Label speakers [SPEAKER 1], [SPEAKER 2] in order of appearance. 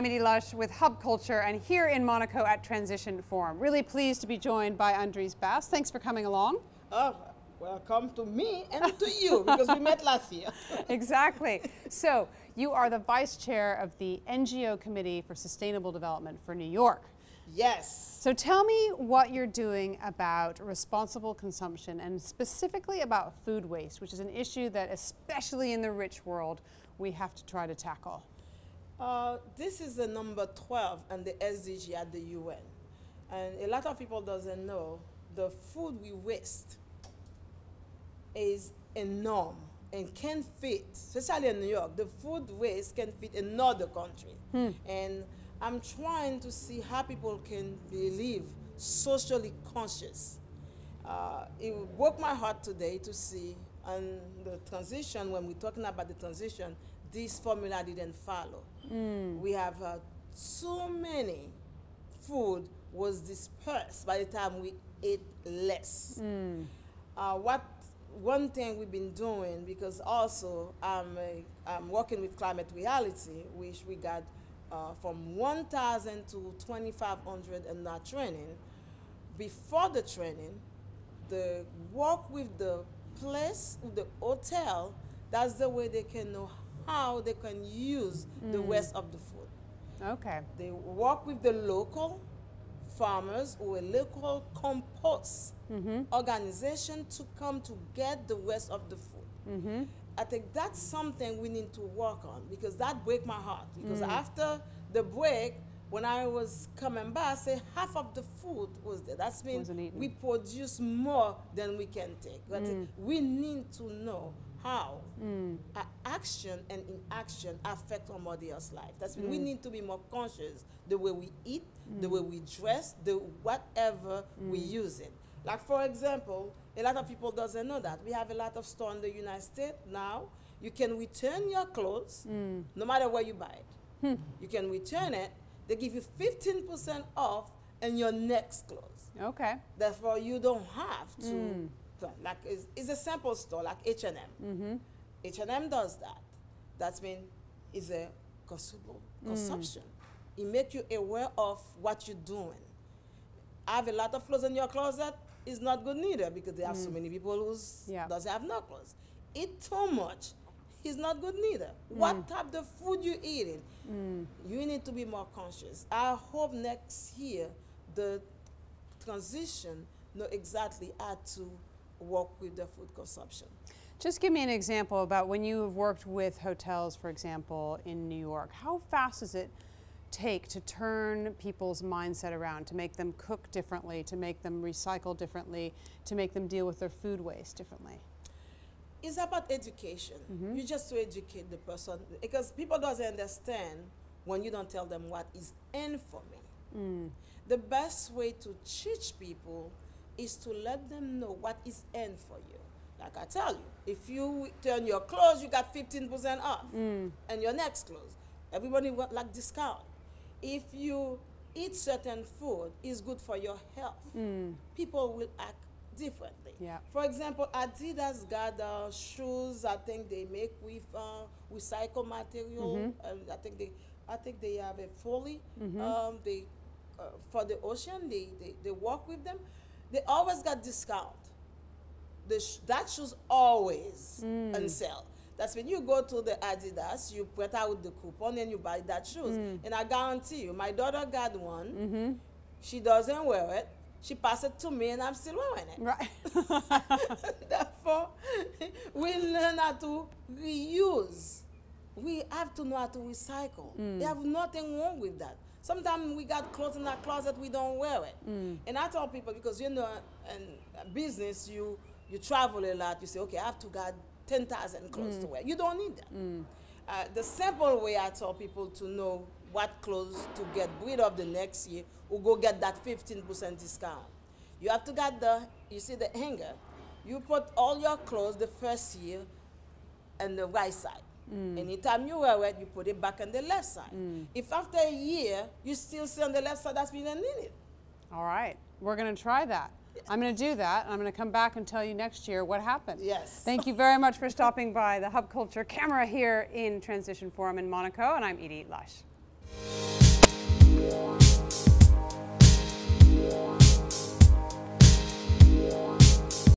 [SPEAKER 1] I'm Edie Lush with Hub Culture and here in Monaco at Transition Forum. Really pleased to be joined by Andrise Bass. Thanks for coming along.
[SPEAKER 2] Oh, welcome to me and to you because we met last year.
[SPEAKER 1] Exactly. So you are the Vice Chair of the NGO Committee for Sustainable Development for New York.
[SPEAKER 2] Yes.
[SPEAKER 1] So tell me what you're doing about responsible consumption and specifically about food waste, which is an issue that especially in the rich world we have to try to tackle.
[SPEAKER 2] This is the number 12 and the SDG at the UN. And a lot of people doesn't know the food we waste is enormous and can fit, especially in New York, the food waste can fit another country. And I'm trying to see how people can live socially conscious. It broke my heart today to see on the transition, when we're talking about the transition, this formula didn't follow. We have so many food was dispersed by the time we ate less. One thing we've been doing, because also I'm working with Climate Reality, which we got from 1,000 to 2,500 in that training. Before the training, the work with the place, with the hotel, that's the way they can know how they can use the rest of the food.
[SPEAKER 1] Okay.
[SPEAKER 2] They work with the local farmers or a local compost organization to come to get the rest of the food. I think that's something we need to work on because that break my heart. Because after the break, when I was coming back, I say half of the food was there. That means we produce more than we can take. But we need to know how our action and inaction affect somebody else's life. That's mean we need to be more conscious the way we eat, the way we dress, the whatever we use it. Like for example, a lot of people doesn't know that. We have a lot of stores in the United States now. You can return your clothes no matter where you buy it. You can return it. They give you 15% off in your next clothes.
[SPEAKER 1] Okay.
[SPEAKER 2] Therefore, you don't have to. Like it's a simple store like H&M. H&M does that. That means it's a consumable consumption. It makes you aware of what you're doing. I have a lot of clothes in your closet. It's not good neither because there are so many people who doesn't have no clothes. Eat too much is not good neither. What type of food you eating? You need to be more conscious. I hope next year the transition know exactly how to work with the food consumption.
[SPEAKER 1] Just give me an example about when you have worked with hotels, for example, in New York. How fast does it take to turn people's mindset around, to make them cook differently, to make them recycle differently, to make them deal with their food waste differently?
[SPEAKER 2] It's about education. You just to educate the person because people doesn't understand when you don't tell them what is in for me. The best way to teach people is to let them know what is in for you. Like I tell you, if you turn your clothes, you got 15% off. And your next clothes, everybody want like discount. If you eat certain food, it's good for your health. People will act differently. For example, Adidas got shoes. I think they make with recycled material. I think they have a foley. For the ocean, they work with them. They always got discount. That shoes always on sale. That's when you go to the Adidas, you put out the coupon and you buy that shoes. And I guarantee you, my daughter got one. She doesn't wear it. She passed it to me and I'm still wearing it.
[SPEAKER 1] Right.
[SPEAKER 2] Therefore, we learn how to reuse. We have to know how to recycle. They have nothing wrong with that. Sometimes we got clothes in our closet, we don't wear it. And I tell people, because you know, in business, you travel a lot, you say, okay, I have to get 10,000 clothes to wear. You don't need that. The simple way I tell people to know what clothes to get rid of the next year, or go get that 15% discount. You have to get you see the hanger. You put all your clothes the first year on the right side. Anytime you wear it, you put it back on the left side. If after a year, you still see on the left side, that's mean you need it.
[SPEAKER 1] All right. We're going to try that. I'm going to do that, and I'm going to come back and tell you next year what happened.
[SPEAKER 2] Yes.
[SPEAKER 1] Thank you very much for stopping by the Hub Culture camera here in Transition Forum in Monaco, and I'm Edie Lush. you.